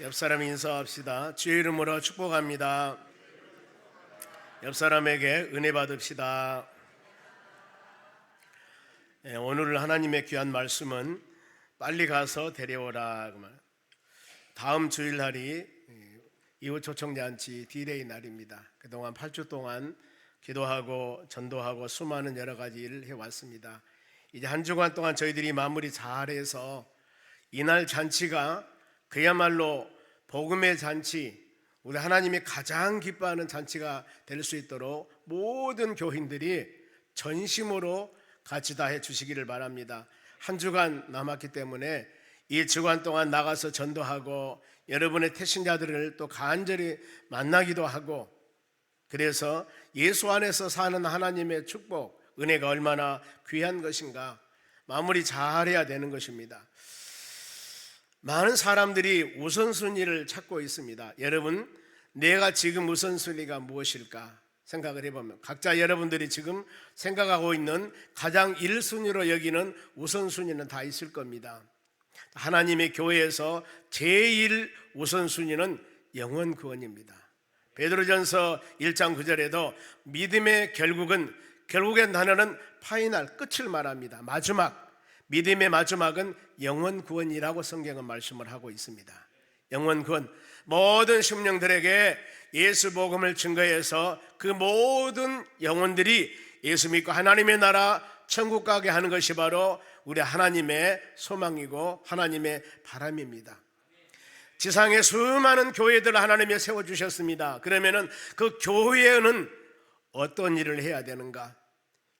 옆 사람 인사합시다. 주의 이름으로 축복합니다. 옆 사람에게 은혜 받읍시다. 오늘 하나님의 귀한 말씀은 빨리 가서 데려오라. 다음 주일날이 이웃 초청잔치 D-Day 날입니다. 그동안 8주 동안 기도하고 전도하고 수많은 여러 가지 일을 해왔습니다. 이제 한 주간 동안 저희들이 마무리 잘해서 이날 잔치가 그야말로 복음의 잔치, 우리 하나님이 가장 기뻐하는 잔치가 될 수 있도록 모든 교인들이 전심으로 같이 다 해주시기를 바랍니다. 한 주간 남았기 때문에 이 주간 동안 나가서 전도하고 여러분의 태신자들을 또 간절히 만나기도 하고, 그래서 예수 안에서 사는 하나님의 축복, 은혜가 얼마나 귀한 것인가 마무리 잘해야 되는 것입니다. 많은 사람들이 우선순위를 찾고 있습니다. 여러분, 내가 지금 우선순위가 무엇일까 생각을 해보면 각자 여러분들이 지금 생각하고 있는 가장 1순위로 여기는 우선순위는 다 있을 겁니다. 하나님의 교회에서 제일 우선순위는 영혼 구원입니다. 베드로전서 1장 9절에도 믿음의 결국엔 단어는 파이널, 끝을 말합니다. 마지막, 믿음의 마지막은 영혼 구원이라고 성경은 말씀을 하고 있습니다. 영혼 구원, 모든 심령들에게 예수 복음을 증거해서 그 모든 영혼들이 예수 믿고 하나님의 나라 천국 가게 하는 것이 바로 우리 하나님의 소망이고 하나님의 바람입니다. 지상에 수많은 교회들을 하나님이 세워주셨습니다. 그러면은 그 교회는 어떤 일을 해야 되는가?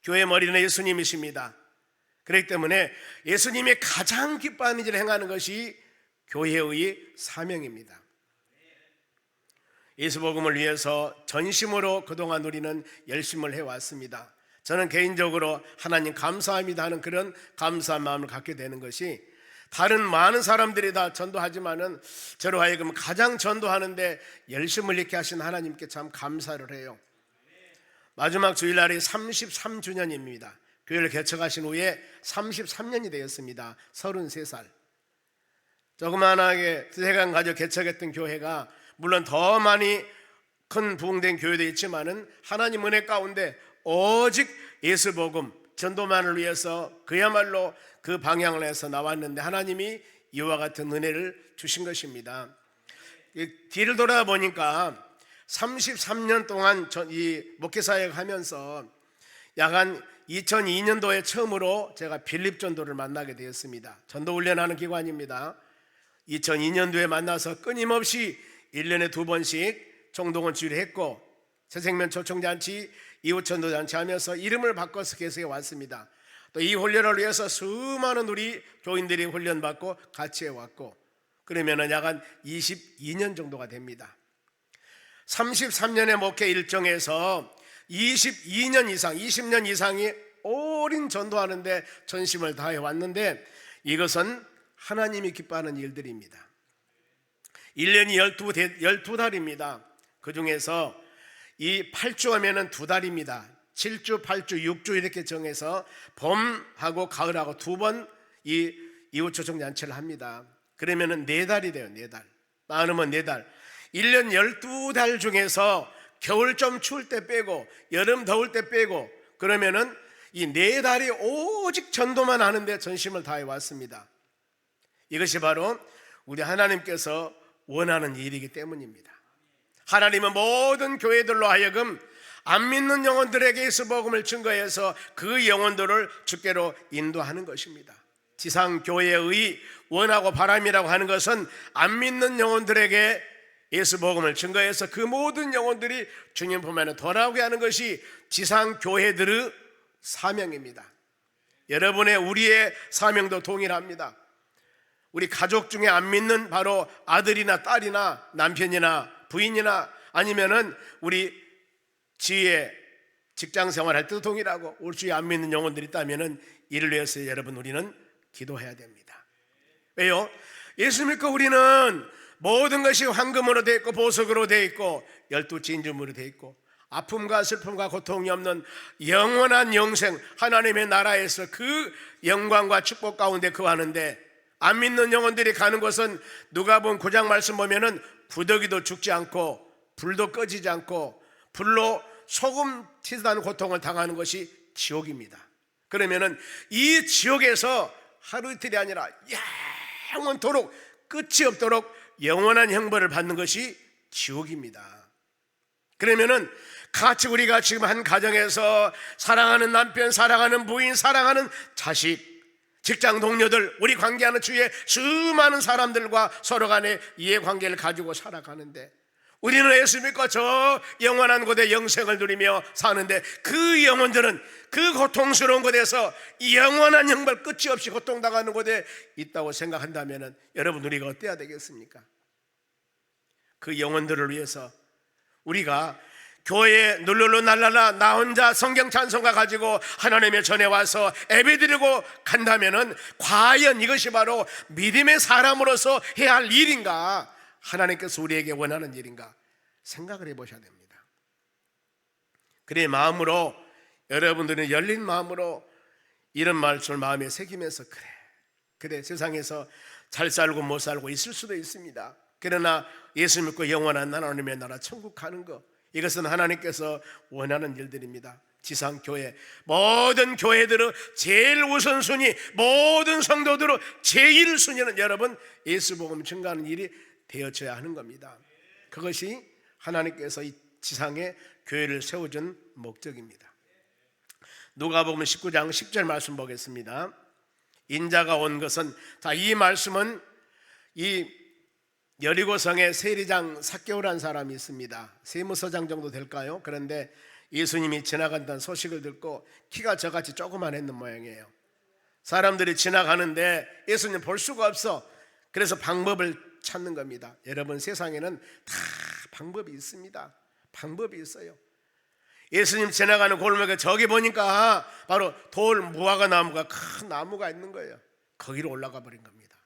교회 머리는 예수님이십니다. 그렇기 때문에 예수님이 가장 기뻐하는 일을 행하는 것이 교회의 사명입니다. 예수 복음을 위해서 전심으로 그동안 우리는 열심을 해왔습니다. 저는 개인적으로 하나님 감사합니다 하는 그런 감사한 마음을 갖게 되는 것이, 다른 많은 사람들이 다 전도하지만은 저로 하여금 가장 전도하는데 열심을 잃게 하신 하나님께 참 감사를 해요. 마지막 주일날이 33주년입니다. 교회를 개척하신 후에 33년이 되었습니다. 33살. 조그만하게 두세간 가져 개척했던 교회가 물론 더 많이 큰 부흥된 교회도 있지만은 하나님 은혜 가운데 오직 예수 복음 전도만을 위해서 그야말로 그 방향을 해서 나왔는데 하나님이 이와 같은 은혜를 주신 것입니다. 뒤를 돌아보니까 33년 동안 이 목회사역 하면서 약간 2002년도에 처음으로 제가 필립 전도를 만나게 되었습니다. 전도 훈련하는 기관입니다. 2002년도에 만나서 끊임없이 1년에 2번씩 총동원 주일했고 새생명 초청잔치, 이웃전도잔치 하면서 이름을 바꿔서 계속해 왔습니다. 또 이 훈련을 위해서 수많은 우리 교인들이 훈련받고 같이 해왔고, 그러면 약간 22년 정도가 됩니다. 33년의 목회 일정에서 22년 이상, 20년 이상이 오랜 전도하는데 전심을 다해 왔는데, 이것은 하나님이 기뻐하는 일들입니다. 1년이 12달입니다. 그 중에서 이 8주 하면은 2달입니다. 7주, 8주, 6주 이렇게 정해서 봄하고 가을하고 2번 이 이웃 초청잔치를 합니다. 그러면은 4달이 돼요. 4달. 많으면 4달. 1년 12달 중에서 겨울 좀 추울 때 빼고 여름 더울 때 빼고 그러면은 이 4달이 오직 전도만 하는데 전심을 다해 왔습니다. 이것이 바로 우리 하나님께서 원하는 일이기 때문입니다. 하나님은 모든 교회들로 하여금 안 믿는 영혼들에게 예수 복음을 증거해서 그 영혼들을 주께로 인도하는 것입니다. 지상 교회의 원하고 바람이라고 하는 것은 안 믿는 영혼들에게 예수 복음을 증거해서 그 모든 영혼들이 주님 품 안에 돌아오게 하는 것이 지상 교회들의 사명입니다. 여러분의 우리의 사명도 동일합니다. 우리 가족 중에 안 믿는 바로 아들이나 딸이나 남편이나 부인이나 아니면은 우리 지혜 직장 생활할 때도 동일하고 우리 주위에 안 믿는 영혼들이 있다면은 이를 위해서 여러분 우리는 기도해야 됩니다. 왜요? 예수 믿고 우리는 모든 것이 황금으로 되어 있고 보석으로 되어 있고 12진주물로 되어 있고 아픔과 슬픔과 고통이 없는 영원한 영생 하나님의 나라에서 그 영광과 축복 가운데 거하는데 안 믿는 영혼들이 가는 곳은 누가복음 9장 말씀 보면은 구더기도 죽지 않고 불도 꺼지지 않고 불로 소금 튀다는 고통을 당하는 것이 지옥입니다. 그러면은 이 지옥에서 하루 이틀이 아니라 영원토록 끝이 없도록 영원한 형벌을 받는 것이 지옥입니다. 그러면은 같이 우리가 지금 한 가정에서 사랑하는 남편, 사랑하는 부인, 사랑하는 자식, 직장 동료들, 우리 관계하는 주위에 수많은 사람들과 서로 간의 이해관계를 가지고 살아가는데 우리는 예수 믿고 저 영원한 곳에 영생을 누리며 사는데 그 영혼들은 그 고통스러운 곳에서 영원한 형벌 끝이 없이 고통당하는 곳에 있다고 생각한다면 여러분 우리가 어때야 되겠습니까? 그 영혼들을 위해서 우리가 교회에 룰루루 날라라 나 혼자 성경 찬송가 가지고 하나님의 전에 와서 예배드리고 간다면은 과연 이것이 바로 믿음의 사람으로서 해야 할 일인가? 하나님께서 우리에게 원하는 일인가? 생각을 해보셔야 됩니다. 그래 마음으로 여러분들은 열린 마음으로 이런 말씀을 마음에 새기면서 그래 세상에서 잘 살고 못 살고 있을 수도 있습니다. 그러나 예수 믿고 영원한 하나님의 나라 천국 가는 것, 이것은 하나님께서 원하는 일들입니다. 지상교회 모든 교회들의 제일 우선순위, 모든 성도들의 제일 순위는 여러분 예수복음 증거하는 일이 되어져야 하는 겁니다. 그것이 하나님께서 이 지상에 교회를 세워준 목적입니다. 누가복음 19장 10절 말씀 보겠습니다. 인자가 온 것은, 자, 이 말씀은 이 여리고성에 세리장 삭개오라는 사람이 있습니다. 세무서장 정도 될까요? 그런데 예수님이 지나간다는 소식을 듣고 키가 저같이 조그만했는 모양이에요. 사람들이 지나가는데 예수님 볼 수가 없어. 그래서 방법을 찾는 겁니다. 여러분 세상에는 다 방법이 있습니다. 방법이 있어요. 예수님 지나가는 골목에 저기 보니까 바로 돌 무화과 나무가 큰 나무가 있는 거예요. 거기로 올라가 버린 겁니다.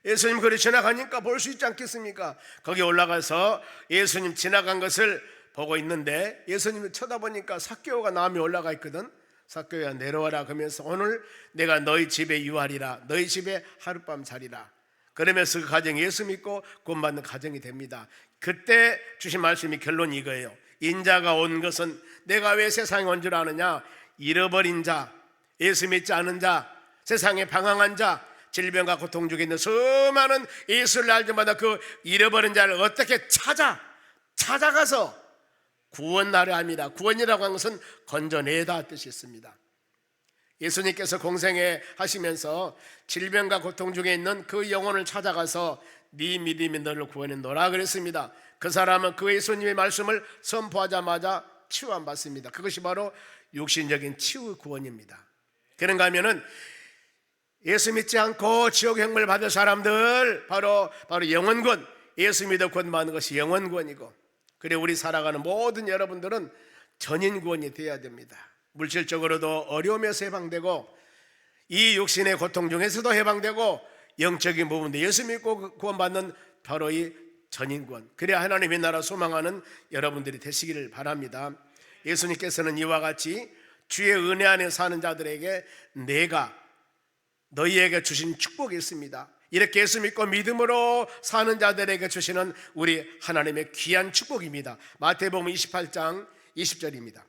예수님 거기 지나가니까 볼 수 있지 않겠습니까? 거기 올라가서 예수님 지나간 것을 보고 있는데 예수님을 쳐다보니까 삭개오가 나무에 올라가 있거든. 삭개오야 내려와라 그러면서 오늘 내가 너희 집에 유하리라, 너희 집에 하룻밤 자리라. 그러면서 그 가정이 예수 믿고 구원받는 가정이 됩니다. 그때 주신 말씀이 결론이 이거예요. 인자가 온 것은 내가 왜 세상에 온 줄 아느냐? 잃어버린 자, 예수 믿지 않은 자, 세상에 방황한 자, 질병과 고통 중에 있는 수많은 예수를 알 때마다 그 잃어버린 자를 어떻게 찾아가서 구원하려 합니다. 구원이라고 하는 것은 건져내다 뜻이 있습니다. 예수님께서 공생에 하시면서 질병과 고통 중에 있는 그 영혼을 찾아가서 네 믿음이 너를 구원해노라 그랬습니다. 그 사람은 그 예수님의 말씀을 선포하자마자 치유 안 받습니다. 그것이 바로 육신적인 치유 구원입니다. 그런가 하면은 예수 믿지 않고 지옥 형벌 받을 사람들 바로 영원권, 예수 믿어 구원받는 것이 영원권이고, 그래 우리 살아가는 모든 여러분들은 전인구원이 되어야 됩니다. 물질적으로도 어려움에서 해방되고 이 육신의 고통 중에서도 해방되고 영적인 부분도 예수 믿고 구원받는 바로 이 전인구원, 그래야 하나님의 나라 소망하는 여러분들이 되시기를 바랍니다. 예수님께서는 이와 같이 주의 은혜 안에 사는 자들에게 내가 너희에게 주신 축복이 있습니다. 이렇게 예수 믿고 믿음으로 사는 자들에게 주시는 우리 하나님의 귀한 축복입니다. 마태복음 28장 20절입니다.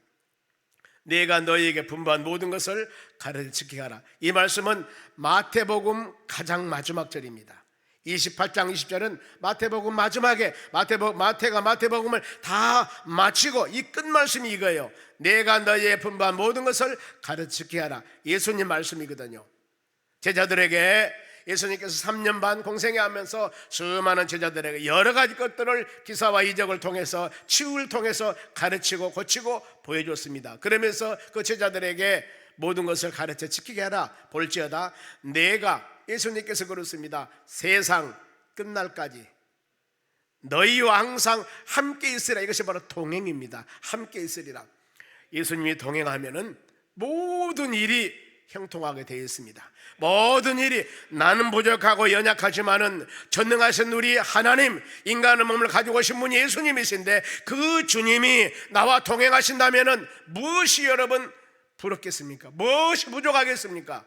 내가 너희에게 분부한 모든 것을 가르쳐 지키게 하라. 이 말씀은 마태복음 가장 마지막 절입니다. 28장 20절은 마태복음 마지막에 마태가 마태복음을 다 마치고 이 끝말씀이 이거예요. 내가 너희에게 분부한 모든 것을 가르쳐 지키게 하라. 예수님 말씀이거든요. 제자들에게 예수님께서 3년 반 공생애 하면서 수많은 제자들에게 여러 가지 것들을 기사와 이적을 통해서 치유를 통해서 가르치고 고치고 보여줬습니다. 그러면서 그 제자들에게 모든 것을 가르쳐 지키게 하라. 볼지어다 내가, 예수님께서 그렇습니다, 세상 끝날까지 너희와 항상 함께 있으라. 이것이 바로 동행입니다. 함께 있으리라. 예수님이 동행하면은 모든 일이 형통하게 되어 있습니다. 모든 일이, 나는 부족하고 연약하지만은 전능하신 우리 하나님, 인간의 몸을 가지고 오신 분이 예수님이신데 그 주님이 나와 동행하신다면은 무엇이 여러분 부럽겠습니까? 무엇이 부족하겠습니까?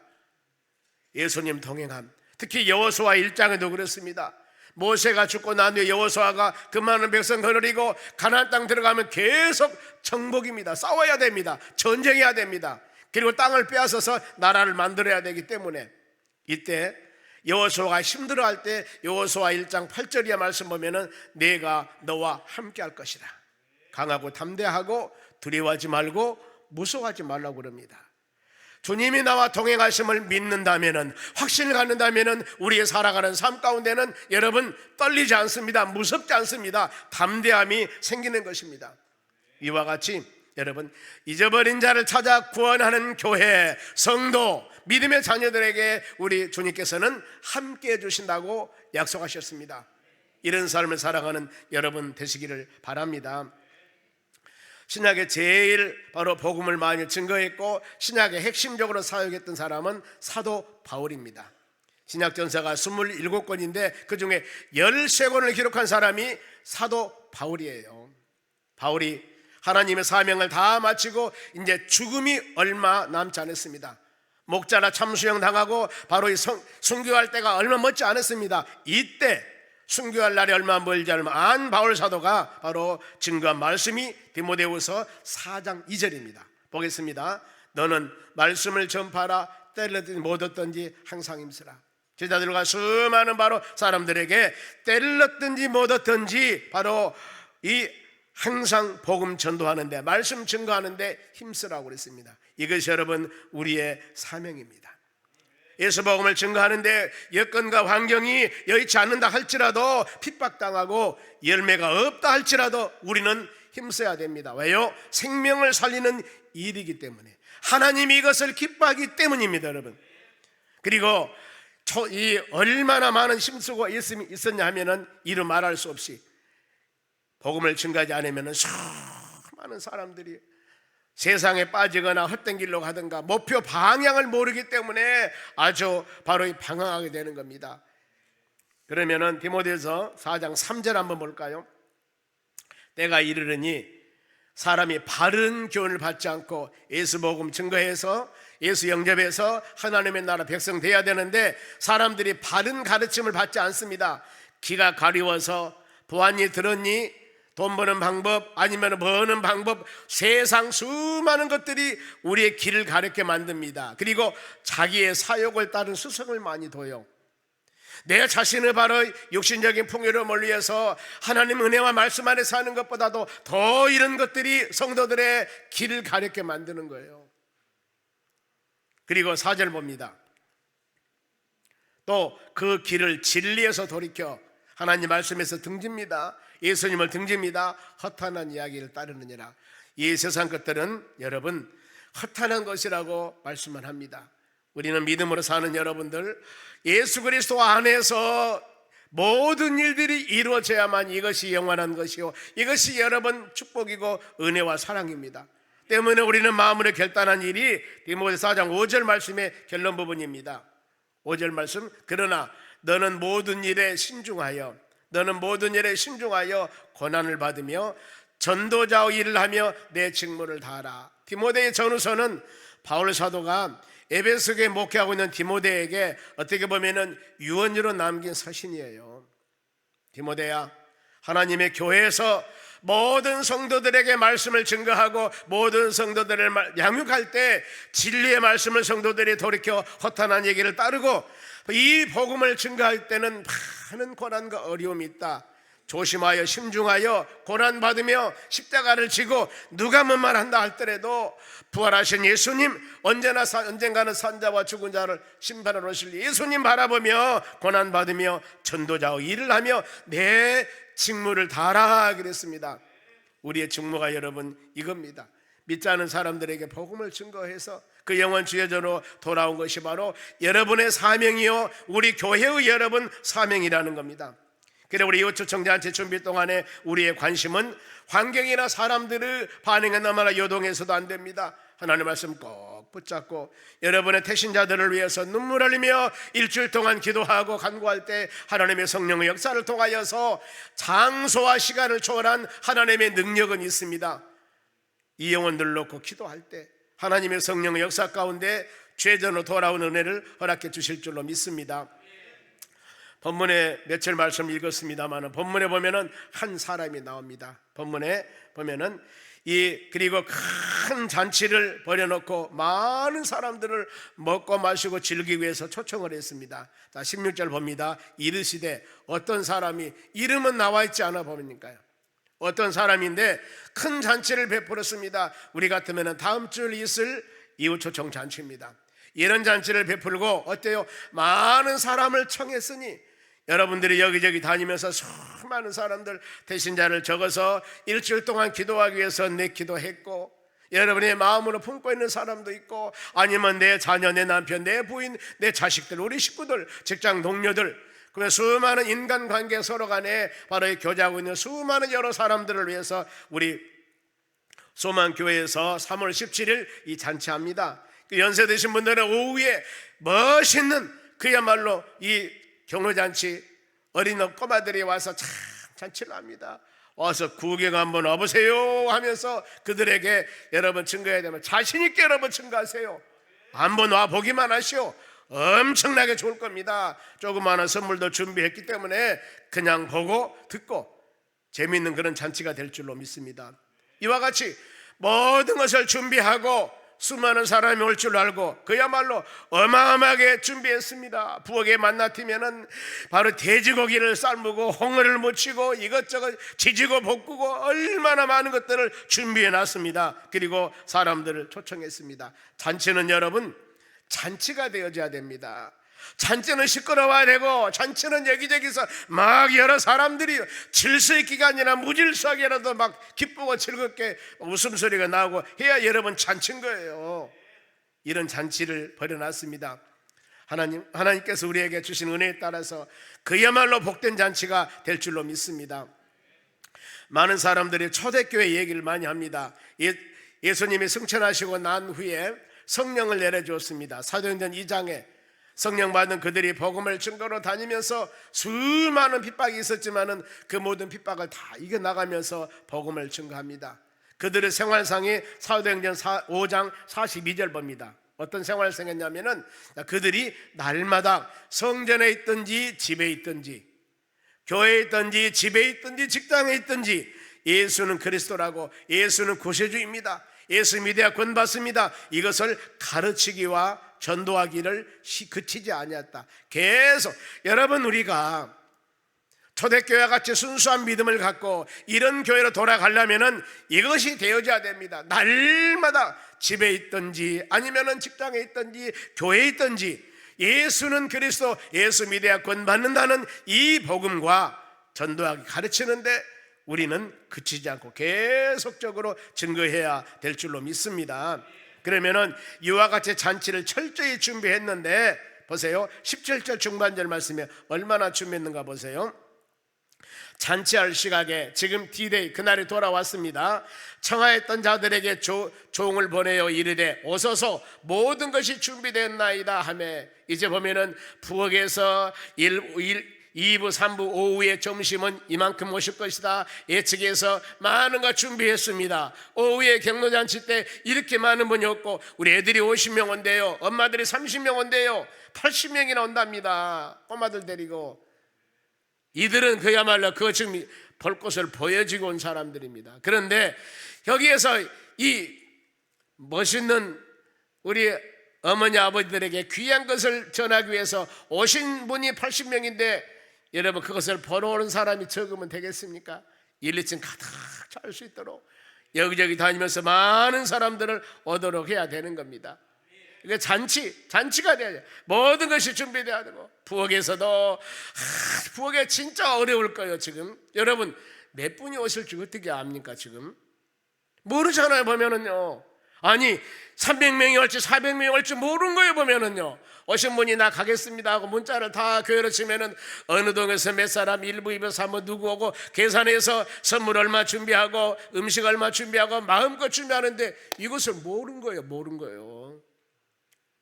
예수님 동행함, 특히 여호수아 1장에도 그렇습니다. 모세가 죽고 난 뒤에 여호수아가 그 많은 백성 거느리고 가나안 땅 들어가면 계속 정복입니다. 싸워야 됩니다. 전쟁해야 됩니다. 그리고 땅을 빼앗아서 나라를 만들어야 되기 때문에 이때 여호수아가 힘들어할 때 여호수아 1장 8절의 말씀 보면은 내가 너와 함께 할 것이다. 강하고 담대하고 두려워하지 말고 무서워하지 말라고 그럽니다. 주님이 나와 동행하심을 믿는다면은, 확신을 갖는다면은 우리의 살아가는 삶 가운데는 여러분 떨리지 않습니다. 무섭지 않습니다. 담대함이 생기는 것입니다. 이와 같이 여러분 잊어버린 자를 찾아 구원하는 교회, 성도, 믿음의 자녀들에게 우리 주님께서는 함께 해주신다고 약속하셨습니다. 이런 삶을 살아가는 여러분 되시기를 바랍니다. 신약에 제일 바로 복음을 많이 증거했고 신약에 핵심적으로 사역했던 사람은 사도 바울입니다. 신약 전서가 27권인데 그 중에 13권을 기록한 사람이 사도 바울이에요. 바울이 하나님의 사명을 다 마치고 이제 죽음이 얼마 남지 않았습니다. 목자나 참수형 당하고 바로 이 순교할 때가 얼마 멀지 않았습니다. 이때 순교할 날이 얼마 멀지 않은 바울 사도가 바로 증거한 말씀이 디모데후서 4장 2절입니다. 보겠습니다. 너는 말씀을 전파하라. 때를 얻든지 못 얻든지 항상 힘쓰라. 제자들과 수많은 바로 사람들에게 때를 얻든지 못 얻든지 바로 이 항상 복음 전도하는데, 말씀 증거하는데 힘쓰라고 그랬습니다. 이것이 여러분 우리의 사명입니다. 예수 복음을 증거하는데 여건과 환경이 여의치 않는다 할지라도, 핍박당하고 열매가 없다 할지라도 우리는 힘써야 됩니다. 왜요? 생명을 살리는 일이기 때문에, 하나님이 이것을 기뻐하기 때문입니다, 여러분. 그리고 이 얼마나 많은 힘쓰고 있었냐 하면은 이루 말할 수 없이 복음을 증거하지 않으면 수많은 사람들이 세상에 빠지거나 헛된 길로 가든가 목표 방향을 모르기 때문에 아주 바로 방황하게 되는 겁니다. 그러면은 디모데서 4장 3절 한번 볼까요? 때가 이르르니 사람이 바른 교훈을 받지 않고 예수 복음 증거해서 예수 영접해서 하나님의 나라 백성 돼야 되는데 사람들이 바른 가르침을 받지 않습니다. 귀가 가리워서 보았니 들었니, 돈 버는 방법 아니면 버는 방법, 세상 수많은 것들이 우리의 길을 가렵게 만듭니다. 그리고 자기의 사욕을 따른 수성을 많이 둬요. 내 자신을 바로 육신적인 풍요로움을 위해서 하나님 은혜와 말씀 안에 사는 것보다도 더 이런 것들이 성도들의 길을 가렵게 만드는 거예요. 그리고 4절 봅니다. 또 그 길을 진리에서 돌이켜 하나님 말씀에서 등집니다. 예수님을 등집니다. 허탄한 이야기를 따르느니라. 이 세상 것들은 여러분 허탄한 것이라고 말씀을 합니다. 우리는 믿음으로 사는 여러분들, 예수 그리스도 안에서 모든 일들이 이루어져야만 이것이 영원한 것이요, 이것이 여러분 축복이고 은혜와 사랑입니다. 때문에 우리는 마음으로 결단한 일이 디모데 4장 5절 말씀의 결론 부분입니다. 5절 말씀, 그러나 너는 모든 일에 신중하여 고난을 받으며 전도자의 일을 하며 내 직무를 다하라. 디모데의 전후서는 바울 사도가 에베소에 목회하고 있는 디모데에게 어떻게 보면은 유언으로 남긴 서신이에요. 디모데야, 하나님의 교회에서 모든 성도들에게 말씀을 증거하고 모든 성도들을 양육할 때 진리의 말씀을 성도들이 돌이켜 허탄한 얘기를 따르고 이 복음을 증거할 때는 많은 고난과 어려움이 있다. 조심하여 심중하여 고난받으며 십자가를 지고 누가 뭔 말한다 할더라도 부활하신 예수님, 언젠가는 산자와 죽은 자를 심판하러 오실 예수님 바라보며 고난받으며 전도자의 일을 하며 내 직무를 다하라 그랬습니다. 우리의 직무가 여러분 이겁니다. 믿지 않은 사람들에게 복음을 증거해서 그 영원 주여전으로 돌아온 것이 바로 여러분의 사명이요, 우리 교회의 여러분 사명이라는 겁니다. 그래 우리 이웃초청자한테 준비 동안에 우리의 관심은 환경이나 사람들을 반응에 너무나 요동해서도 안 됩니다. 하나님의 말씀 꼭 붙잡고 여러분의 태신자들을 위해서 눈물 흘리며 일주일 동안 기도하고 간구할 때 하나님의 성령의 역사를 통하여서 장소와 시간을 초월한 하나님의 능력은 있습니다. 이 영혼들 놓고 기도할 때 하나님의 성령의 역사 가운데 죄전으로 돌아온 은혜를 허락해 주실 줄로 믿습니다. 본문에 며칠 말씀 읽었습니다만 본문에 보면은 한 사람이 나옵니다. 본문에 보면은 그리고 큰 잔치를 벌여놓고 많은 사람들을 먹고 마시고 즐기기 위해서 초청을 했습니다. 자, 16절 봅니다. 이르시되, 어떤 사람이, 이름은 나와 있지 않아 보니까요, 어떤 사람인데 큰 잔치를 베풀었습니다. 우리 같으면 다음 주 있을 이웃 초청 잔치입니다. 이런 잔치를 베풀고 어때요? 많은 사람을 청했으니, 여러분들이 여기저기 다니면서 수많은 사람들 대신자를 적어서 일주일 동안 기도하기 위해서 내 기도했고, 여러분의 마음으로 품고 있는 사람도 있고, 아니면 내 자녀, 내 남편, 내 부인, 내 자식들, 우리 식구들, 직장 동료들, 그러면 수많은 인간관계 서로 간에 바로 교제하고 있는 수많은 여러 사람들을 위해서 우리 소망교회에서 3월 17일 이 잔치합니다. 연세 드신 분들은 오후에 멋있는 그야말로 이 경로잔치, 어린 꼬마들이 와서 참 잔치를 합니다. 와서 구경 한번 와보세요 하면서 그들에게 여러분 증거해야 되면 자신 있게 여러분 증거하세요. 한번 와 보기만 하시오. 엄청나게 좋을 겁니다. 조그마한 선물도 준비했기 때문에 그냥 보고 듣고 재미있는 그런 잔치가 될 줄로 믿습니다. 이와 같이 모든 것을 준비하고 수많은 사람이 올 줄 알고 그야말로 어마어마하게 준비했습니다. 부엌에 만나티면은 바로 돼지고기를 삶고 홍어를 무치고 이것저것 지지고 볶고 얼마나 많은 것들을 준비해 놨습니다. 그리고 사람들을 초청했습니다. 잔치는 여러분, 잔치가 되어져야 됩니다. 잔치는 시끄러워야 되고, 잔치는 여기저기서 막 여러 사람들이 질서 있기가 아니라 무질서하게라도 막 기쁘고 즐겁게 웃음소리가 나오고 해야 여러분 잔치인 거예요. 이런 잔치를 벌여놨습니다. 하나님께서 우리에게 주신 은혜에 따라서 그야말로 복된 잔치가 될 줄로 믿습니다. 많은 사람들이 초대교회 얘기를 많이 합니다. 예수님이 승천하시고 난 후에 성령을 내려주었습니다. 사도행전 2장에 성령 받은 그들이 복음을 증거로 다니면서 수많은 핍박이 있었지만은 그 모든 핍박을 다 이겨나가면서 복음을 증거합니다. 그들의 생활상이 사도행전 5장 42절 봅니다. 어떤 생활상이었냐면은 그들이 날마다 성전에 있든지 집에 있든지 교회에 있든지 집에 있든지 직장에 있든지 예수는 그리스도라고, 예수는 구세주입니다, 예수 믿어야 구원받습니다, 이것을 가르치기와 전도하기를 그치지 아니었다. 계속 여러분, 우리가 초대교회와 같이 순수한 믿음을 갖고 이런 교회로 돌아가려면은 이것이 되어져야 됩니다. 날마다 집에 있든지 아니면은 직장에 있든지 교회에 있든지 예수는 그리스도, 예수 믿어야 구원받는다는 이 복음과 전도하기 가르치는데 우리는 그치지 않고 계속적으로 증거해야 될 줄로 믿습니다. 그러면은 이와 같이 잔치를 철저히 준비했는데 보세요, 17절 중반절 말씀에 얼마나 준비했는가 보세요. 잔치할 시각에 지금 D-Day 그날이 돌아왔습니다. 청하였던 자들에게 종을 보내어 이르되 오소서, 모든 것이 준비되었나이다 하매, 이제 보면은 부엌에서 2부 3부 오후에 점심은 이만큼 오실 것이다 예측해서 많은 거 준비했습니다. 오후에 경로잔치 때 이렇게 많은 분이 없고 우리 애들이 50명 온대요, 엄마들이 30명 온대요, 80명이나 온답니다. 꼬마들 데리고. 이들은 그야말로 그 지금 볼 것을 보여주고 온 사람들입니다. 그런데 여기에서 이 멋있는 우리 어머니 아버지들에게 귀한 것을 전하기 위해서 오신 분이 80명인데 여러분, 그것을 보러 오는 사람이 적으면 되겠습니까? 1, 2층 가득 찰 수 있도록 여기저기 다니면서 많은 사람들을 오도록 해야 되는 겁니다. 이게 잔치가 돼야 돼요. 모든 것이 준비돼야 되고, 부엌에서도 부엌에 진짜 어려울 거예요. 지금 여러분, 몇 분이 오실지 어떻게 압니까? 지금 모르잖아요. 보면은요, 아니 300명이 올지 400명이 올지 모르는 거예요. 보면은요, 오신 분이 나 가겠습니다 하고 문자를 다 교회로 치면은 어느 동에서 몇 사람 1부 2부 3부 누구 오고 계산해서 선물 얼마 준비하고 음식 얼마 준비하고 마음껏 준비하는데 이것을 모르는 거예요. 모르는 거예요.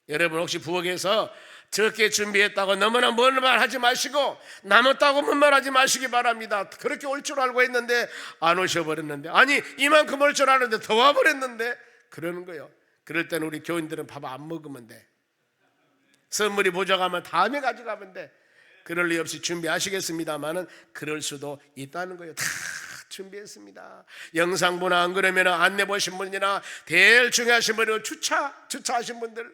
여러분, 혹시 부엌에서 적게 준비했다고 너무나 먼 말 하지 마시고 남았다고 먼 말 하지 마시기 바랍니다. 그렇게 올 줄 알고 했는데 안 오셔버렸는데, 아니 이만큼 올 줄 아는데 더 와버렸는데, 그러는 거예요. 그럴 때는 우리 교인들은 밥 안 먹으면 돼. 선물이 부족하면 다음에 가져가면 돼. 그럴 리 없이 준비하시겠습니다마는 그럴 수도 있다는 거예요. 다 준비했습니다. 영상보나 안 그러면 안내 보신 분이나 제일 중요하신 분은 주차하신 분들.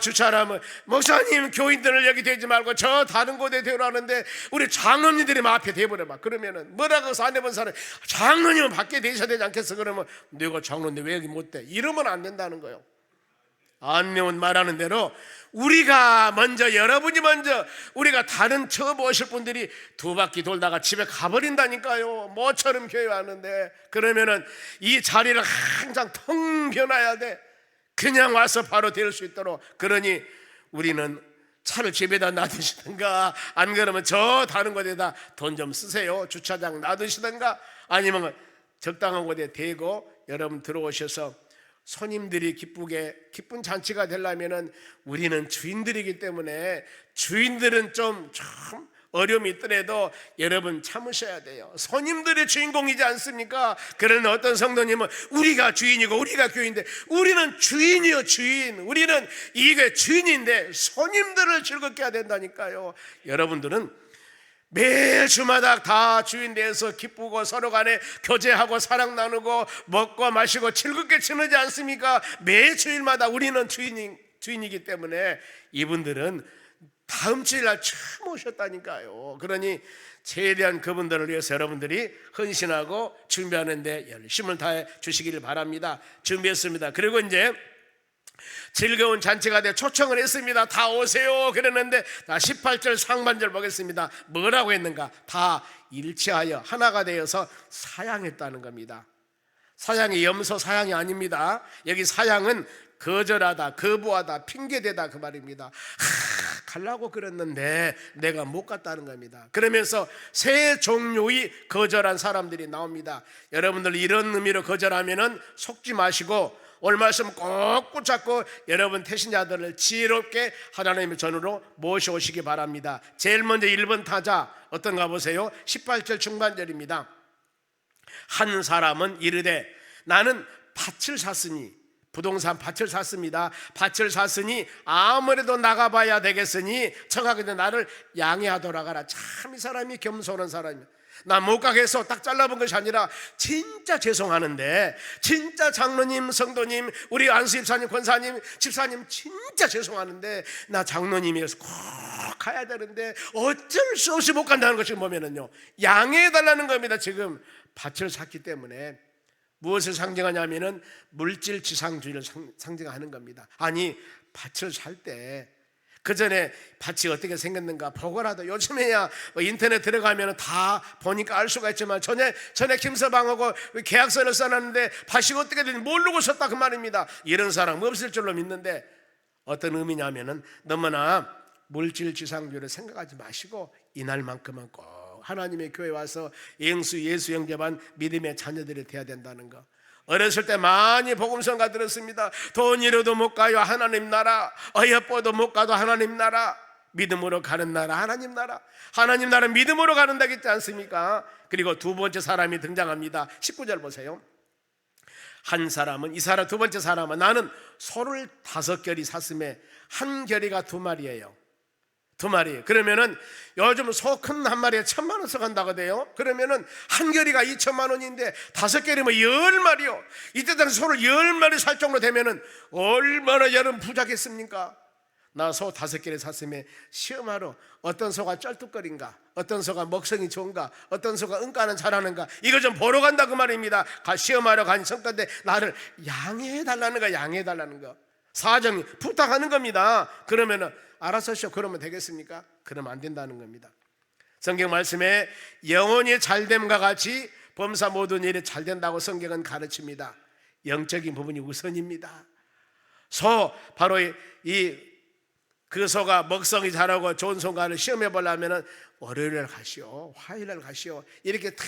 주차라면 목사님 교인들을 여기 대지 말고 저 다른 곳에 대우라는데 우리 장로님들이 앞에 대버려 막 그러면은 뭐라고 해서 안내 본 사람 장로님은 밖에 대셔야 되지 않겠어? 그러면 내가 장로인데 왜 여기 못 대? 이러면 안 된다는 거예요. 안내원 말하는 대로 우리가 먼저, 여러분이 먼저, 우리가 다른 처음 오실 분들이 두 바퀴 돌다가 집에 가버린다니까요. 뭐처럼 교회 왔는데. 그러면은 이 자리를 항상 텅 비워놔야 돼. 그냥 와서 바로 될 수 있도록. 그러니 우리는 차를 집에다 놔두시든가, 안 그러면 저 다른 곳에다 돈 좀 쓰세요. 주차장 놔두시든가, 아니면 적당한 곳에 대고 여러분 들어오셔서 손님들이 기쁜 잔치가 되려면은 우리는 주인들이기 때문에 주인들은 좀 어려움이 있더라도 여러분 참으셔야 돼요. 손님들이 주인공이지 않습니까? 그러나 어떤 성도님은 우리가 주인이고 우리가 교인인데, 우리는 주인이요 주인. 우리는 이게 주인인데 손님들을 즐겁게 해야 된다니까요. 여러분들은 매 주마다 다 주인 돼서 기쁘고 서로 간에 교제하고 사랑 나누고 먹고 마시고 즐겁게 지내지 않습니까? 매 주일마다 우리는 주인이기 때문에 이분들은 다음 주일날 처음 오셨다니까요. 그러니 최대한 그분들을 위해서 여러분들이 헌신하고 준비하는데 열심을 다해 주시기를 바랍니다. 준비했습니다. 그리고 이제 즐거운 잔치가 돼 초청을 했습니다. 다 오세요 그랬는데 18절 상반절 보겠습니다. 뭐라고 했는가? 다 일치하여 하나가 되어서 사양했다는 겁니다. 사양이 염소 사양이 아닙니다. 여기 사양은 거절하다, 거부하다, 핑계대다 그 말입니다. 가려고 그랬는데 내가 못 갔다는 겁니다. 그러면서 세 종류의 거절한 사람들이 나옵니다. 여러분들 이런 의미로 거절하면은 속지 마시고 오늘 말씀 꼭 붙잡고 여러분 태신자들을 지혜롭게 하나님의 전으로 모셔오시기 바랍니다. 제일 먼저 1번 타자 어떤가 보세요. 18절 중반절입니다. 한 사람은 이르되 나는 밭을 샀으니, 부동산 밭을 샀습니다. 밭을 샀으니 아무래도 나가봐야 되겠으니 청하건대 나를 양해하도록 하라. 참 이 사람이 겸손한 사람이에요. 나 못 가게 해서 딱 잘라본 것이 아니라 진짜 죄송하는데, 진짜 장로님, 성도님, 우리 안수 집사님, 권사님, 집사님 진짜 죄송하는데 나 장로님이어서 꼭 가야 되는데 어쩔 수 없이 못 간다는 것을 보면은요, 양해해달라는 겁니다. 지금 밭을 샀기 때문에. 무엇을 상징하냐면은 물질 지상주의를 상징하는 겁니다. 아니 밭을 살 때 그 전에 밭이 어떻게 생겼는가 보고라도, 요즘에야 인터넷 들어가면 다 보니까 알 수가 있지만 전에 김서방하고 계약서를 써놨는데 밭이 어떻게 되는지 모르고 썼다 그 말입니다. 이런 사람 없을 줄로 믿는데, 어떤 의미냐면은 너무나 물질 지상주의를 생각하지 마시고 이날만큼은 꼭 하나님의 교회에 와서 예수 영접한 믿음의 자녀들이 되어야 된다는 거. 어렸을 때 많이 복음성가 들었습니다. 돈 잃어도 못 가요 하나님 나라, 어여뻐도 못 가도 하나님 나라, 믿음으로 가는 나라 하나님 나라. 하나님 나라 믿음으로 가는 다 있지 않습니까? 그리고 두 번째 사람이 등장합니다. 19절 보세요. 한 사람은, 이 사람 두 번째 사람은 나는 소를 5결이 샀음에 한 결이가 2마리예요. 2마리. 그러면은 요즘 소 큰 한 마리에 1,000,000원 써간다고 돼요. 그러면은 한 결이가 2,000,000 원인데 5결이면 10마리요. 이때 당시 소를 10마리 살 정도 되면은 얼마나 여러분 부자겠습니까? 나 소 5개를 샀으면 시험하러 어떤 소가 쩔뚝거린가, 어떤 소가 먹성이 좋은가, 어떤 소가 응가는 잘하는가, 이거 좀 보러 간다 그 말입니다. 시험하러 간 성도인데 나를 양해해달라는 거, 양해해달라는 거. 사정이 부탁하는 겁니다. 그러면은 알아서 쉬어 그러면 되겠습니까? 그러면 안 된다는 겁니다. 성경 말씀에 영혼이 잘됨과 같이 범사 모든 일이 잘 된다고 성경은 가르칩니다. 영적인 부분이 우선입니다. 바로 그 소가 먹성이 잘하고 좋은 소가를 시험해 보려면 월요일날 가시오, 화요일날 가시오, 이렇게 다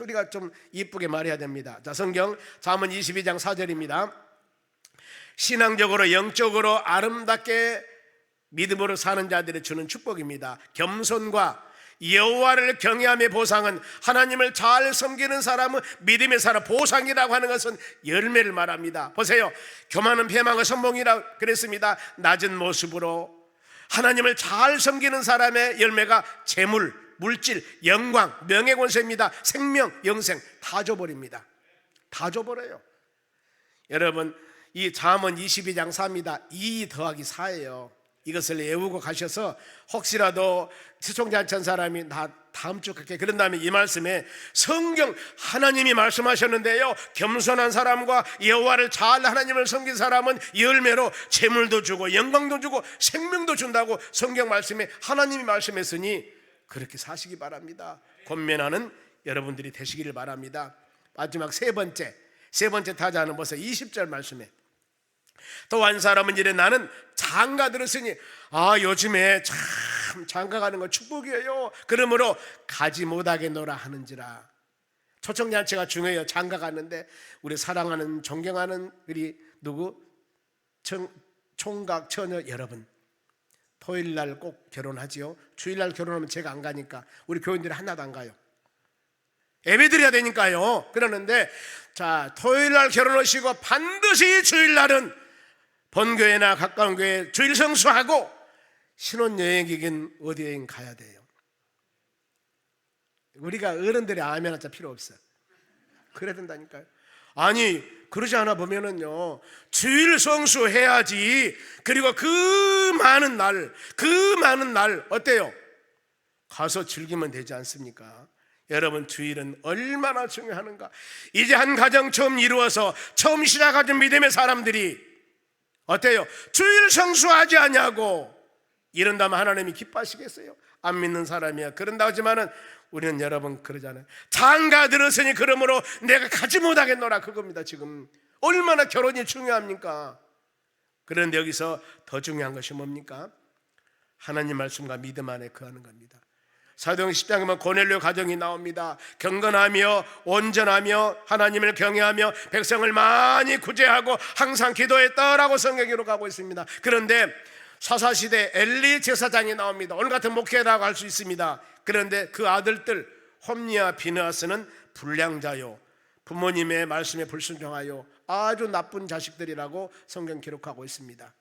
우리가 좀 이쁘게 말해야 됩니다. 자, 성경 잠언 22장 4절입니다. 신앙적으로 영적으로 아름답게 믿음으로 사는 자들이 주는 축복입니다. 겸손과 여호와를 경외함의 보상은, 하나님을 잘 섬기는 사람은 믿음의 사람, 보상이라고 하는 것은 열매를 말합니다. 보세요. 교만은 패망의 선봉이라고 그랬습니다. 낮은 모습으로 하나님을 잘 섬기는 사람의 열매가 재물, 물질, 영광, 명예, 권세입니다. 생명, 영생 다 줘버립니다. 다 줘버려요. 여러분, 이 잠언 22장 4입니다. 2 더하기 4예요. 이것을 외우고 가셔서 혹시라도 시청자 않던 사람이 나 다음 주 갈게 그런다면 이 말씀에 성경 하나님이 말씀하셨는데요, 겸손한 사람과 여호와를 잘 하나님을 섬긴 사람은 열매로 재물도 주고 영광도 주고 생명도 준다고 성경 말씀에 하나님이 말씀했으니 그렇게 사시기 바랍니다. 권면하는 여러분들이 되시기를 바랍니다. 마지막 세 번째 타자는 벌써 20절 말씀에 또 한 사람은 이래 나는 장가 들었으니 요즘에 참 장가 가는 건 축복이에요. 그러므로 가지 못하겠노라 하는지라. 초청잔치가 중요해요. 장가 가는데 우리 사랑하는 존경하는 우리 총각 처녀 여러분, 토요일날 꼭 결혼하지요. 주일날 결혼하면 제가 안 가니까 우리 교인들이 하나도 안 가요. 예배 드려야 되니까요. 그러는데 자, 토요일날 결혼하시고 반드시 주일날은 본교회나 가까운 교회 주일 성수하고 신혼여행이긴 어디 여행 가야 돼요. 우리가 어른들이 아멘 하자 필요 없어요. 그래야 된다니까요. 아니 그러지 않아 보면은요, 주일 성수해야지. 그리고 그 많은 날 어때요? 가서 즐기면 되지 않습니까? 여러분, 주일은 얼마나 중요한가. 이제 한 가정 처음 이루어서 처음 시작하는 믿음의 사람들이 어때요? 주일 성수하지 않냐고 이런다면 하나님이 기뻐하시겠어요? 안 믿는 사람이야 그런다 하지만은 우리는 여러분 그러잖아요. 장가 들었으니 그러므로 내가 가지 못하겠노라, 그겁니다. 지금 얼마나 결혼이 중요합니까? 그런데 여기서 더 중요한 것이 뭡니까? 하나님 말씀과 믿음 안에 거하는 겁니다. 사도행 10장에 보면 고넬료 가정이 나옵니다. 경건하며 온전하며 하나님을 경외하며 백성을 많이 구제하고 항상 기도했다라고 성경이 기록하고 있습니다. 그런데 사사시대 엘리 제사장이 나옵니다. 오늘 같은 목회라고 할 수 있습니다. 그런데 그 아들들 홈니와 비느하스는 불량자요, 부모님의 말씀에 불순종하여 아주 나쁜 자식들이라고 성경 기록하고 있습니다.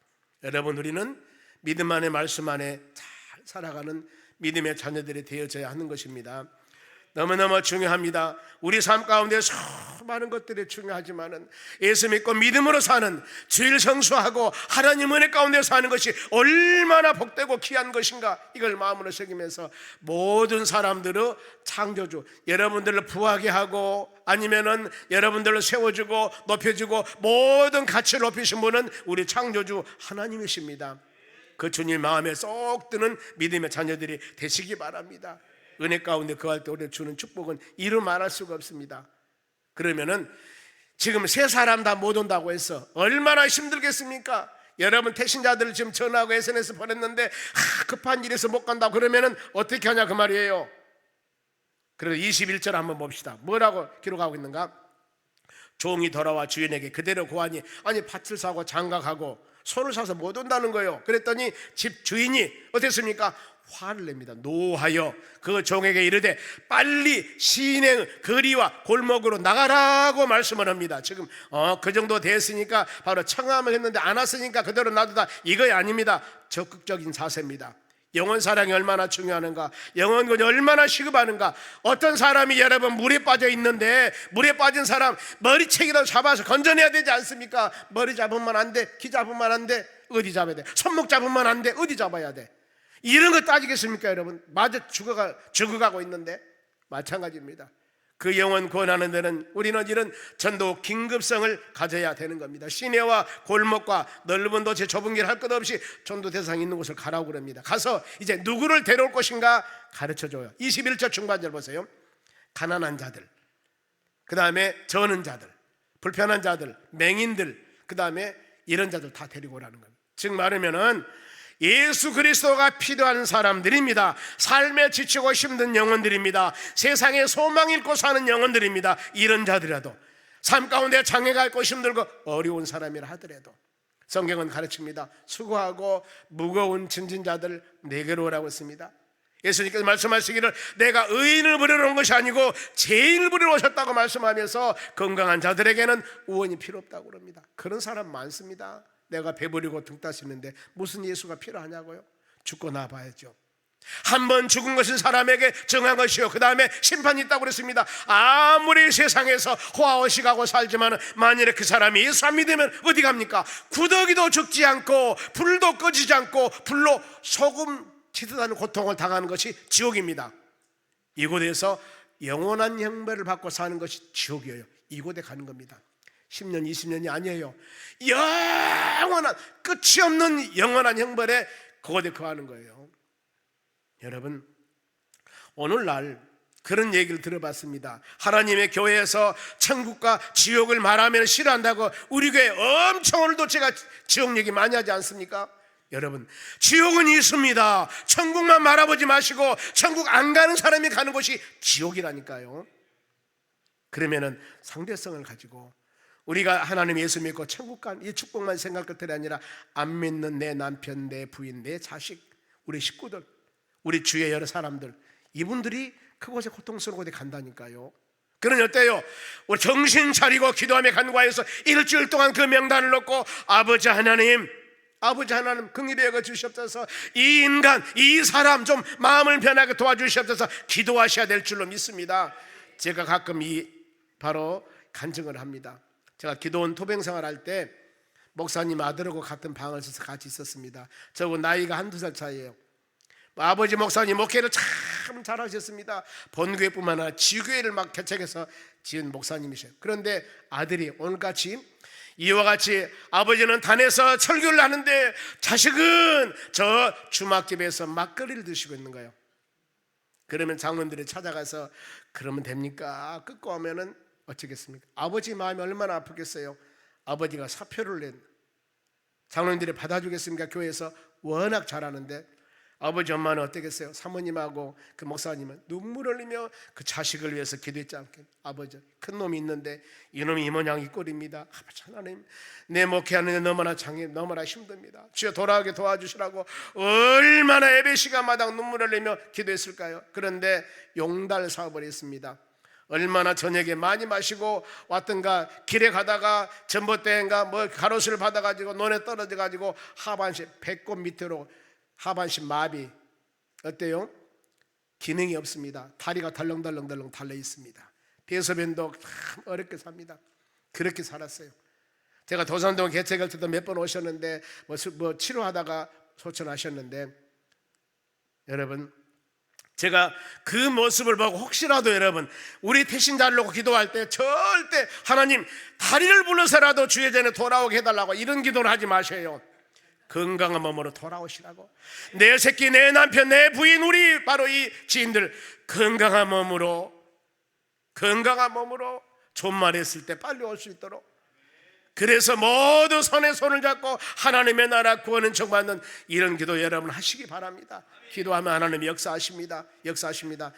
여러분, 우리는 믿음 안에 말씀 안에 잘 살아가는 믿음의 자녀들이 되어져야 하는 것입니다. 너무너무 중요합니다. 우리 삶 가운데 수많은 것들이 중요하지만은 예수 믿고 믿음으로 사는, 주일 성수하고 하나님 은혜 가운데 사는 것이 얼마나 복되고 귀한 것인가, 이걸 마음으로 새기면서 모든 사람들의 창조주, 여러분들을 부하게 하고 아니면은 여러분들을 세워주고 높여주고 모든 가치를 높이신 분은 우리 창조주 하나님이십니다. 그 주님 마음에 쏙 드는 믿음의 자녀들이 되시기 바랍니다. 은혜 가운데 거할 때 우리가 주는 축복은 이루 말할 수가 없습니다. 그러면은 지금 세 사람 다 못 온다고 해서 얼마나 힘들겠습니까? 여러분 택신자들 지금 전화하고 SNS 보냈는데 급한 일에서 못 간다고 그러면은 어떻게 하냐 그 말이에요. 그래서 21절 한번 봅시다. 뭐라고 기록하고 있는가? 종이 돌아와 주인에게 그대로 고하니, 아니 밭을 사고 장가가고 소를 사서 못 온다는 거예요. 그랬더니 집 주인이 어땠습니까? 화를 냅니다. 노하여 그 종에게 이르되 빨리 시내 거리와 골목으로 나가라고 말씀을 합니다. 지금 그 정도 됐으니까 바로 청함을 했는데 안 왔으니까 그대로 놔두다, 이거 아닙니다. 적극적인 자세입니다. 영혼 사랑이 얼마나 중요한가, 영혼군이 얼마나 시급하는가. 어떤 사람이 여러분 물에 빠져 있는데 물에 빠진 사람 머리채기라도 잡아서 건져내야 되지 않습니까? 머리 잡으면 안 돼, 키 잡으면 안 돼, 어디 잡아야 돼? 손목 잡으면 안 돼, 어디 잡아야 돼? 이런 거 따지겠습니까 여러분? 마저 죽어가고 있는데 마찬가지입니다. 그 영혼 구원하는 데는 우리는 이런 전도 긴급성을 가져야 되는 겁니다. 시내와 골목과 넓은 도시 좁은 길 할 것 없이 전도 대상이 있는 곳을 가라고 그럽니다. 가서 이제 누구를 데려올 것인가 가르쳐줘요. 21절 중반절 보세요. 가난한 자들, 그 다음에 저는 자들, 불편한 자들, 맹인들, 그 다음에 이런 자들 다 데리고 오라는 겁니다. 즉 말하면은 예수 그리스도가 필요한 사람들입니다. 삶에 지치고 힘든 영혼들입니다. 세상에 소망 잃고 사는 영혼들입니다. 이런 자들이라도, 삶 가운데 장애가 있고 힘들고 어려운 사람이라 하더라도 성경은 가르칩니다. 수고하고 무거운 짐진 자들 내게로 오라고 했습니다. 예수님께서 말씀하시기를 내가 의인을 부르러 온 것이 아니고 죄인을 부르러 오셨다고 말씀하면서 건강한 자들에게는 의원이 필요 없다고 그럽니다. 그런 사람 많습니다. 내가 배부리고 등 따시는데 무슨 예수가 필요하냐고요? 죽고 나봐야죠. 한 번 죽은 것은 사람에게 정한 것이요, 그 다음에 심판이 있다고 그랬습니다. 아무리 세상에서 호화호식하고 살지만 만일에 그 사람이 예수 안 믿으면 어디 갑니까? 구더기도 죽지 않고 불도 꺼지지 않고 불로 소금 치듯 하는 고통을 당하는 것이 지옥입니다. 이곳에서 영원한 형벌을 받고 사는 것이 지옥이에요. 이곳에 가는 겁니다. 10년 20년이 아니에요. 영원한, 끝이 없는 영원한 형벌에 그곳에 거하는 거예요. 여러분, 오늘날 그런 얘기를 들어봤습니다. 하나님의 교회에서 천국과 지옥을 말하면 싫어한다고 우리 교회 엄청 오늘도 제가 지옥 얘기 많이 하지 않습니까? 여러분, 지옥은 있습니다. 천국만 말아보지 마시고 천국 안 가는 사람이 가는 곳이 지옥이라니까요. 그러면은 상대성을 가지고 우리가 하나님 예수 믿고 천국 간 이 축복만 생각할 것들이 아니라 안 믿는 내 남편, 내 부인, 내 자식, 우리 식구들, 우리 주위의 여러 사람들, 이분들이 그곳에 고통스러운 곳에 간다니까요. 그러니 어때요? 우리 정신 차리고 기도하며 간구하여서 일주일 동안 그 명단을 놓고 아버지 하나님 긍휼히 여겨 주시옵소서, 이 인간, 이 사람 좀 마음을 변하게 도와주시옵소서 기도하셔야 될 줄로 믿습니다. 제가 가끔 바로 간증을 합니다. 제가 기도원 토병생활 할 때 목사님 아들하고 같은 방을 써서 같이 있었습니다. 저하고 나이가 한두 살 차이예요. 아버지 목사님 목회를 참 잘하셨습니다. 본교회뿐만 아니라 지교회를 막 개척해서 지은 목사님이셔요. 그런데 아들이 오늘같이 이와 같이 아버지는 단에서 설교를 하는데 자식은 저 주막집에서 막걸리를 드시고 있는 거예요. 그러면 장로들이 찾아가서 그러면 됩니까? 끊고 하면은 어쩌겠습니까? 아버지 마음이 얼마나 아프겠어요. 아버지가 사표를 낸 장로님들이 받아주겠습니까? 교회에서 워낙 잘하는데 아버지 엄마는 어떻겠어요? 사모님하고 그 목사님은 눈물 흘리며 그 자식을 위해서 기도했지 않겠? 아버지 큰 놈이 있는데 이놈이 이 모양이 꼴입니다. 아버지 하나님, 내 목회하는데 너무나 너무나 힘듭니다. 주여 돌아오게 도와주시라고 얼마나 예배 시간마다 눈물 흘리며 기도했을까요? 그런데 용달 사업을 했습니다. 얼마나 저녁에 많이 마시고 왔던가 길에 가다가 전봇대인가 뭐 가로수를 받아가지고 논에 떨어져가지고 하반신 배꼽 밑으로 하반신 마비, 어때요? 기능이 없습니다. 다리가 덜렁덜렁 달려 있습니다. 대소변도 참 어렵게 삽니다. 그렇게 살았어요. 제가 도산동 개척할 때도 몇 번 오셨는데 뭐 치료하다가 소천하셨는데, 여러분 제가 그 모습을 보고 혹시라도 여러분 우리 태신자를 놓고 기도할 때 절대 하나님 다리를 불러서라도 주의 전에 돌아오게 해달라고 이런 기도를 하지 마셔요. 건강한 몸으로 돌아오시라고. 내 새끼, 내 남편, 내 부인, 우리 바로 이 지인들 건강한 몸으로 존말했을 때 빨리 올 수 있도록, 그래서 모두 손에 손을 잡고 하나님의 나라 구원은 정받는 이런 기도 여러분 하시기 바랍니다. 기도하면 하나님이 역사하십니다.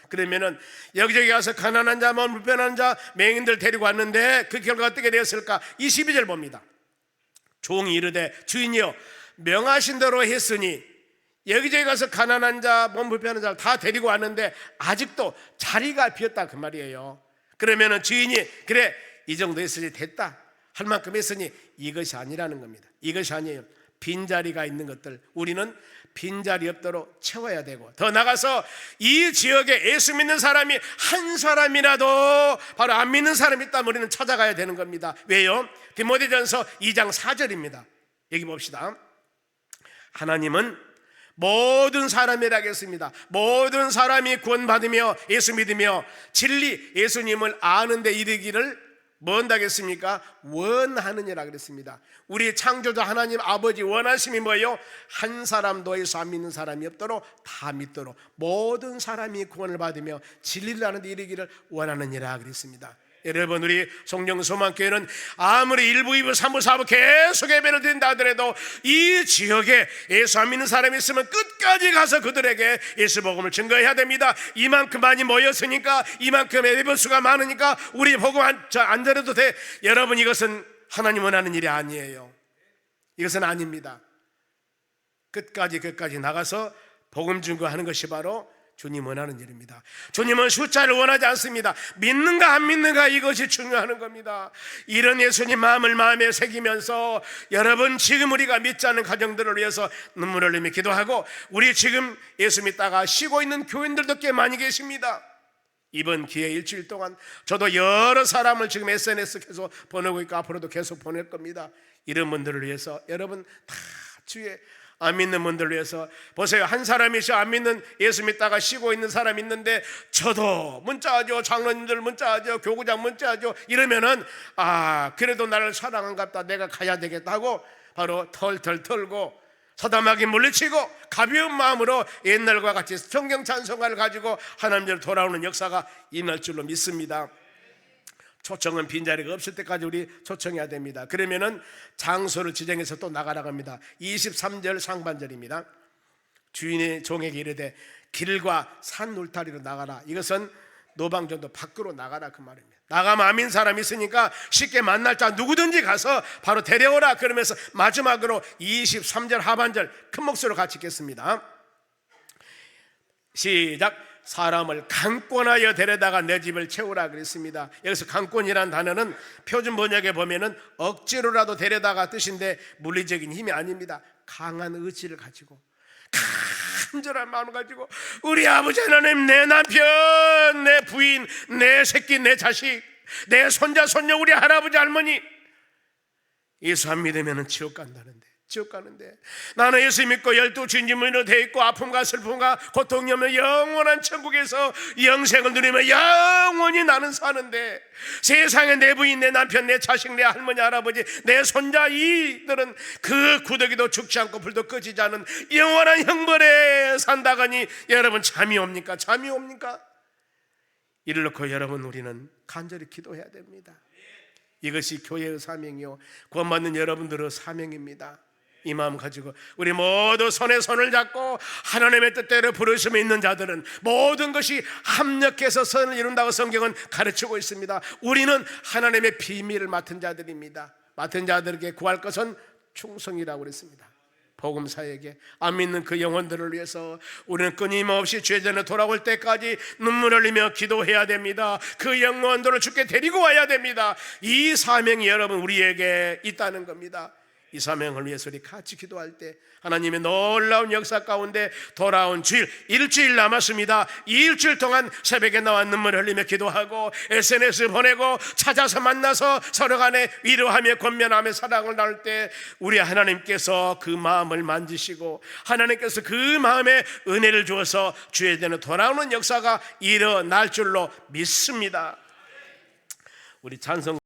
그러면은 여기저기 가서 가난한 자, 몸 불편한 자, 맹인들 데리고 왔는데 그 결과 어떻게 되었을까? 22절 봅니다. 종이 이르되 주인이여 명하신 대로 했으니, 여기저기 가서 가난한 자, 몸 불편한 자 다 데리고 왔는데 아직도 자리가 비었다 그 말이에요. 그러면은 주인이 그래 이 정도 했으니 됐다 할 만큼 했으니 이것이 아니라는 겁니다. 이것이 아니에요. 빈자리가 있는 것들 우리는 빈자리 없도록 채워야 되고, 더 나가서 이 지역에 예수 믿는 사람이 한 사람이라도 바로 안 믿는 사람이 있다면 우리는 찾아가야 되는 겁니다. 왜요? 디모데전서 2장 4절입니다. 여기 봅시다. 하나님은 모든 사람이라고 했습니다. 모든 사람이 구원받으며 예수 믿으며 진리 예수님을 아는데 이르기를 뭔다겠습니까? 원하느니라 그랬습니다. 우리 창조자 하나님 아버지 원하심이 뭐예요? 한 사람도 예수 안 믿는 사람이 없도록 다 믿도록 모든 사람이 구원을 받으며 진리를 아는데 이르기를 원하느니라 그랬습니다. 여러분 우리 송정소망교회는 아무리 1부, 2부, 3부, 4부 계속 예배를 드린다 하더라도 이 지역에 예수 안 믿는 사람이 있으면 끝까지 가서 그들에게 예수 복음을 증거해야 됩니다. 이만큼 많이 모였으니까, 이만큼 예배 수가 많으니까 우리 복음 안 전해도 돼. 여러분 이것은 하나님 원하는 일이 아니에요. 이것은 아닙니다. 끝까지 나가서 복음 증거하는 것이 바로 주님 원하는 일입니다. 주님은 숫자를 원하지 않습니다. 믿는가 안 믿는가, 이것이 중요한 겁니다. 이런 예수님 마음을 마음에 새기면서 여러분, 지금 우리가 믿지 않는 가정들을 위해서 눈물을 흘리며 기도하고, 우리 지금 예수 믿다가 쉬고 있는 교인들도 꽤 많이 계십니다. 이번 기회 일주일 동안 저도 여러 사람을 지금 SNS 계속 보내고 있고 앞으로도 계속 보낼 겁니다. 이런 분들을 위해서, 여러분 다 주의 안 믿는 분들을 위해서 보세요. 한 사람이서 안 믿는, 예수 믿다가 쉬고 있는 사람 있는데 저도 문자하죠, 장로님들 문자하죠, 교구장 문자하죠. 이러면은 그래도 나를 사랑한갑다, 내가 가야 되겠다 하고 바로 털털 털고 서담하게 물리치고 가벼운 마음으로 옛날과 같이 성경 찬송가를 가지고 하나님께로 돌아오는 역사가 임할 줄로 믿습니다. 초청은 빈자리가 없을 때까지 우리 초청해야 됩니다. 그러면은 장소를 지정해서 또 나가라고 합니다. 23절 상반절입니다. 주인의 종에게 이르되 길과 산 울타리로 나가라. 이것은 노방전도 밖으로 나가라, 그 말입니다. 나가면 아민 사람이 있으니까 쉽게 만날 자 누구든지 가서 바로 데려오라. 그러면서 마지막으로 23절 하반절 큰 목소리로 같이 읽겠습니다. 시작. 사람을 강권하여 데려다가 내 집을 채우라 그랬습니다. 여기서 강권이라는 단어는 표준 번역에 보면은 억지로라도 데려다가 뜻인데 물리적인 힘이 아닙니다. 강한 의지를 가지고, 간절한 마음을 가지고, 우리 아버지 하나님, 내 남편, 내 부인, 내 새끼, 내 자식, 내 손자, 손녀, 우리 할아버지, 할머니, 예수 안 믿으면 지옥 간다는데, 지옥 가는데 나는 예수 믿고 12주인님으로 되어 있고 아픔과 슬픔과 고통이 없는 영원한 천국에서 영생을 누리며 영원히 나는 사는데, 세상에 내 부인, 내 남편, 내 자식, 내 할머니, 할아버지, 내 손자, 이들은 그 구더기도 죽지 않고 불도 꺼지지 않은 영원한 형벌에 산다가니 여러분 잠이 옵니까? 잠이 옵니까? 이를 놓고 여러분, 우리는 간절히 기도해야 됩니다. 이것이 교회의 사명이요, 구원받는 여러분들의 사명입니다. 이 마음 가지고 우리 모두 손에 손을 잡고 하나님의 뜻대로 부르심에 있는 자들은 모든 것이 합력해서 선을 이룬다고 성경은 가르치고 있습니다. 우리는 하나님의 비밀을 맡은 자들입니다. 맡은 자들에게 구할 것은 충성이라고 그랬습니다. 복음사에게 안 믿는 그 영혼들을 위해서 우리는 끊임없이 죄전에 돌아올 때까지 눈물 흘리며 기도해야 됩니다. 그 영혼들을 주께 데리고 와야 됩니다. 이 사명이 여러분 우리에게 있다는 겁니다. 이 사명을 위해서 우리 같이 기도할 때 하나님의 놀라운 역사 가운데 돌아온 주일, 일주일 남았습니다. 이 일주일 동안 새벽에 나와 눈물 흘리며 기도하고 SNS 보내고 찾아서 만나서 서로 간에 위로하며 권면하며 사랑을 나눌 때 우리 하나님께서 그 마음을 만지시고 하나님께서 그 마음에 은혜를 주어서 주의 되는 돌아오는 역사가 일어날 줄로 믿습니다. 우리 찬송